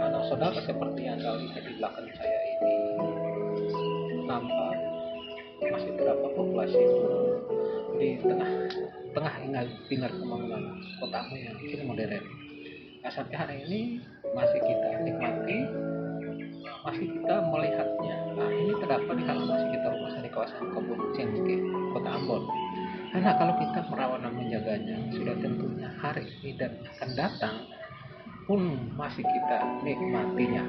Nah, saudara, seperti yang Anda lihat di belakang saya ini, nampak masih terdapat populasi burung di tengah hingar pembangunan kotamu yang kini modern. Nah, sampai hari ini masih kita nikmati, masih kita melihatnya. Nah, ini terdapat di halaman sekitar rumah saya di kawasan Kebun Cengkeh, Kota Ambon. Karena kalau kita merawat dan menjaganya, sudah tentunya hari ini dan akan datang pun masih kita nikmatinya.